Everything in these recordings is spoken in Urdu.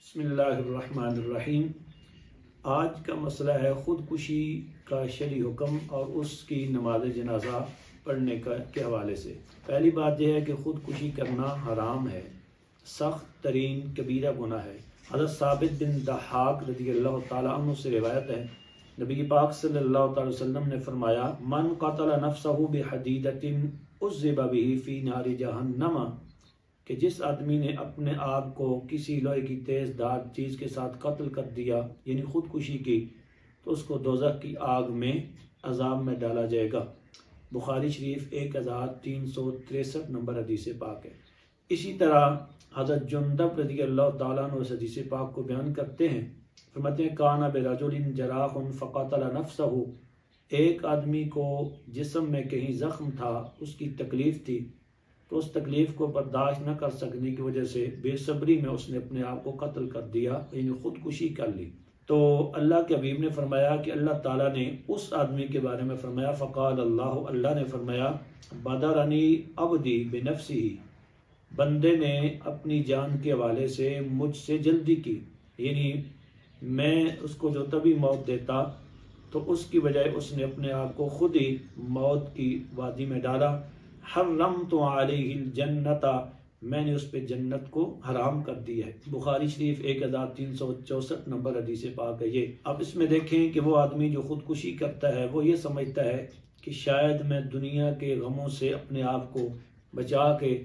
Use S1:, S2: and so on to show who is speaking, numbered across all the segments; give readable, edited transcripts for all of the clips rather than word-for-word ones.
S1: بسم اللہ الرحمن الرحیم۔ آج کا مسئلہ ہے خودکشی کا شرعی حکم اور اس کی نماز جنازہ پڑھنے کے حوالے سے۔ پہلی بات یہ ہے کہ خودکشی کرنا حرام ہے، سخت ترین کبیرہ گناہ ہے۔ حضرت ثابت بن ضحاک رضی اللہ تعالیٰ عنہ سے روایت ہے، نبی پاک صلی اللہ تعالی وسلم نے فرمایا، من قتل نفسہ بحدیدۃ عذب بہ فی نار جہنم، کہ جس آدمی نے اپنے آپ کو کسی لوہے کی تیز دھار چیز کے ساتھ قتل کر دیا، یعنی خودکشی کی، تو اس کو دوزخ کی آگ میں عذاب میں ڈالا جائے گا۔ بخاری شریف 1363 نمبر حدیث پاک ہے۔ اسی طرح حضرت جندب رضی اللہ تعالیٰ عنہ اس حدیث پاک کو بیان کرتے ہیں، فرماتے ہیں کان برجل جراح فقتل نفسہ، ایک آدمی کو جسم میں کہیں زخم تھا، اس کی تکلیف تھی، تو اس تکلیف کو برداشت نہ کر سکنے کی وجہ سے بے صبری میں اس نے اپنے آپ کو قتل کر دیا، یعنی خودکشی کر لی۔ تو اللہ کے حبیب نے فرمایا کہ اللہ تعالیٰ نے اس آدمی کے بارے میں فرمایا، فقال اللہ نے فرمایا، بدرنی عبدی بنفسہ، بندے نے اپنی جان کے حوالے سے مجھ سے جلدی کی، یعنی میں اس کو جو طبی موت دیتا تو اس کی بجائے اس نے اپنے آپ کو خود ہی موت کی وادی میں ڈالا۔ حرمت علیہ الجنت، میں نے اس پہ جنت کو حرام کر دی ہے۔ بخاری شریف 1364 نمبر حدیث پاک ہے یہ۔ اب اس میں دیکھیں کہ وہ آدمی جو خودکشی کرتا ہے وہ یہ سمجھتا ہے کہ شاید میں دنیا کے غموں سے اپنے آپ کو بچا کے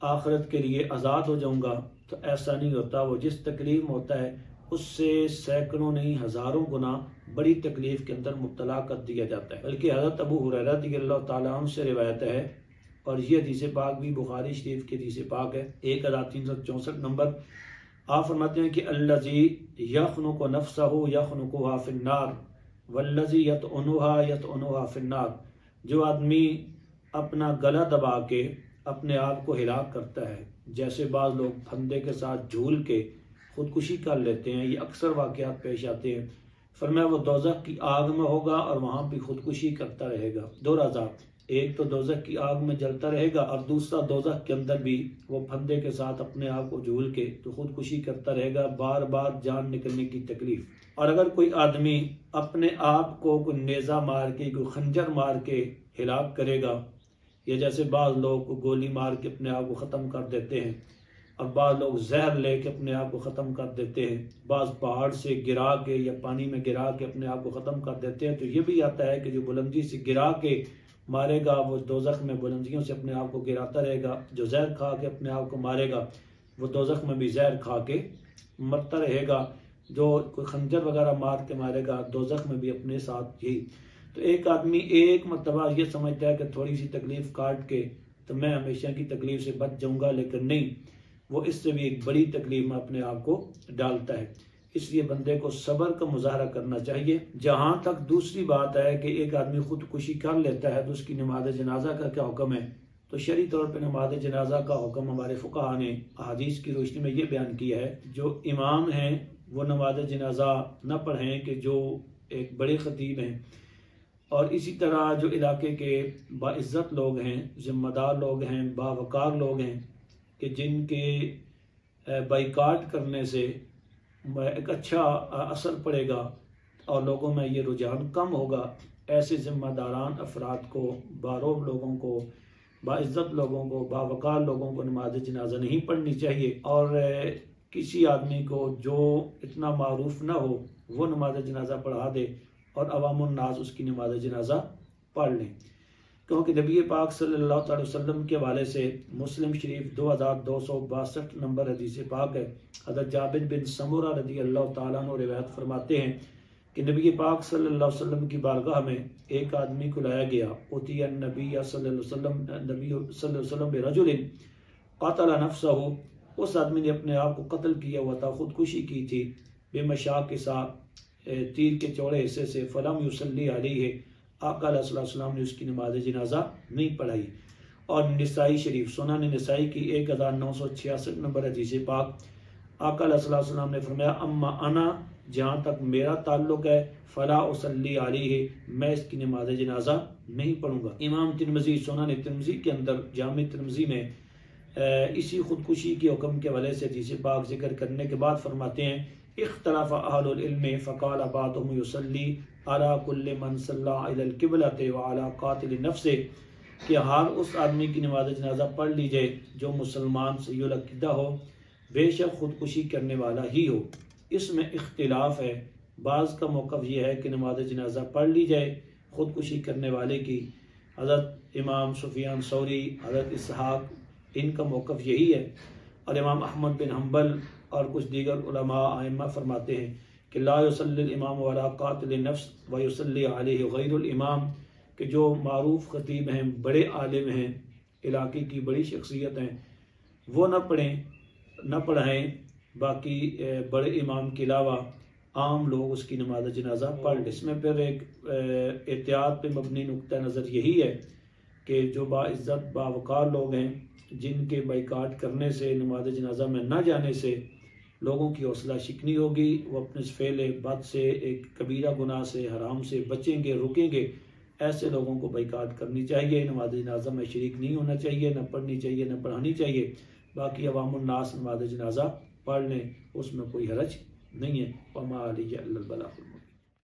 S1: آخرت کے لیے آزاد ہو جاؤں گا، تو ایسا نہیں ہوتا۔ وہ جس تکلیف میں ہوتا ہے اس سے سینکڑوں نہیں ہزاروں گنا بڑی تکلیف کے اندر مبتلا کر دیا جاتا ہے۔ بلکہ حضرت ابو ہریرہ رضی اللہ تعالیٰ عنہ سے روایت ہے، اور یہ حدیث پاک بھی بخاری شریف کی حدیث پاک ہے 1364 نمبر۔ آپ فرماتے ہیں کہ الذی یخنق نفسہ یخنقھا فی النار والذی یطعنھا یطعنھا فی النار، جو آدمی اپنا گلا دبا کے اپنے آپ کو ہلاک کرتا ہے، جیسے بعض لوگ پھندے کے ساتھ جھول کے خودکشی کر لیتے ہیں، یہ اکثر واقعات پیش آتے ہیں، فرمایا وہ دوزخ کی آگ میں ہوگا اور وہاں بھی خودکشی کرتا رہے گا۔ دو عذاب، ایک تو دوزخ کی آگ میں جلتا رہے گا، اور دوسرا دوزخ کے اندر بھی وہ پھندے کے ساتھ اپنے آپ کو جھول کے تو خودکشی کرتا رہے گا، بار بار جان نکلنے کی تکلیف۔ اور اگر کوئی آدمی اپنے آپ کو کوئی نیزہ مار کے کوئی خنجر مار کے ہلاک کرے گا، یا جیسے بعض لوگ گولی مار کے اپنے آپ کو ختم کر دیتے ہیں، اور بعض لوگ زہر لے کے اپنے آپ کو ختم کر دیتے ہیں، بعض پہاڑ سے گرا کے یا پانی میں گرا کے اپنے آپ کو ختم کر دیتے ہیں، تو یہ بھی آتا ہے کہ جو بلندی سے گرا کے مارے گا وہ دوزخ میں بلندیوں سے اپنے آپ کو گراتا رہے گا، جو زہر کھا کے اپنے آپ کو مارے گا وہ دوزخ میں بھی زہر کھا کے مرتا رہے گا، جو کوئی خنجر وغیرہ مار کے مارے گا دوزخ میں بھی اپنے ساتھ یہی۔ تو ایک آدمی ایک مرتبہ یہ سمجھتا ہے کہ تھوڑی سی تکلیف کاٹ کے تو میں ہمیشہ کی تکلیف سے بچ جاؤں گا، لیکن نہیں، وہ اس سے بھی ایک بڑی تکلیف میں اپنے آپ کو ڈالتا ہے۔ اس لیے بندے کو صبر کا مظاہرہ کرنا چاہیے۔ جہاں تک دوسری بات ہے کہ ایک آدمی خودکشی کر لیتا ہے تو اس کی نماز جنازہ کا کیا حکم ہے، تو شرعی طور پہ نماز جنازہ کا حکم ہمارے فقہا نے احادیث کی روشنی میں یہ بیان کیا ہے، جو امام ہیں وہ نماز جنازہ نہ پڑھیں، کہ جو ایک بڑے خطیب ہیں، اور اسی طرح جو علاقے کے باعزت لوگ ہیں، ذمہ دار لوگ ہیں، باوقار لوگ ہیں، کہ جن کے بائیکاٹ کرنے سے ایک اچھا اثر پڑے گا اور لوگوں میں یہ رجحان کم ہوگا، ایسے ذمہ داران افراد کو، باروب لوگوں کو، باعزت لوگوں کو، باوقار لوگوں کو نماز جنازہ نہیں پڑھنی چاہیے، اور کسی آدمی کو جو اتنا معروف نہ ہو وہ نماز جنازہ پڑھا دے اور عوام الناس اس کی نماز جنازہ پڑھ لیں۔ کیونکہ نبی پاک صلی اللہ تعالی وسلم کے حوالے سے مسلم شریف 2262 نمبر حدیث پاک ہے، حضرت جابر بن سمرہ رضی اللہ تعالیٰ عنہ روایت فرماتے ہیں کہ نبی پاک صلی اللہ علیہ وسلم کی بارگاہ میں ایک آدمی کو لایا گیا، اتی النبی صلی اللہ علیہ وسلم برجل قتل نفسہ، اس آدمی نے اپنے آپ کو قتل کیا ہوا تھا، خودکشی کی تھی، بے مشاق کے ساتھ تیر کے چوڑے حصے سے، فلم یصلی علیہ، آقا علیہ السلام نے اس کی نماز جنازہ نہیں پڑھائی۔ اور نسائی شریف سنن نسائی کی 1966 نمبر حدیث پاک، آقا علیہ السلام نے فرمایا، اما انا، جہاں تک میرا تعلق ہے، فلا اصلی علیہ، میں اس کی نماز جنازہ نہیں پڑھوں گا۔ امام ترمذی سنن ترمذی کے اندر جامع ترمذی میں اسی خودکشی کے حکم کے حوالے سے حدیث پاک ذکر کرنے کے بعد فرماتے ہیں اختلف اہل العلم فقال بعضهم یصلی علی کل من صلی علی القبلۃ وعلی قاتل نفسہ کہ ہر اس آدمی کی نماز جنازہ پڑھ لی جائے جو مسلمان صحیح العقیدہ ہو بے شک خودکشی کرنے والا ہی ہو۔ اس میں اختلاف ہے، بعض کا موقف یہ ہے کہ نماز جنازہ پڑھ لی جائے خودکشی کرنے والے کی، حضرت امام سفیان ثوری، حضرت اسحاق، ان کا موقف یہی ہے، اور امام احمد بن حنبل اور کچھ دیگر علماء ائمہ فرماتے ہیں کہ لا یصلی الامام ولا قاتل نفس ویصلی علیہ غیر الامام، کہ جو معروف خطیب ہیں، بڑے عالم ہیں، علاقے کی بڑی شخصیت ہیں، وہ نہ پڑھائیں، باقی بڑے امام کے علاوہ عام لوگ اس کی نماز جنازہ پڑھ لیں۔ اس میں پھر ایک احتیاط پہ مبنی نقطہ نظر یہی ہے کہ جو باعزت باوقار لوگ ہیں، جن کے بائیکاٹ کرنے سے، نماز جنازہ میں نہ جانے سے لوگوں کی حوصلہ شکنی ہوگی، وہ اپنے فعل بد سے، ایک کبیرہ گناہ سے، حرام سے بچیں گے، رکیں گے۔ ایسے لوگوں کو بائیکاٹ کرنی چاہیے، نماز جنازہ میں شریک نہیں ہونا چاہیے، نہ پڑھنی چاہیے، نہ پڑھانی چاہیے۔ باقی عوام الناس نماز جنازہ پڑھ لیں، اس میں کوئی حرج نہیں ہے۔ وما علیہ الا البلاغ المبین۔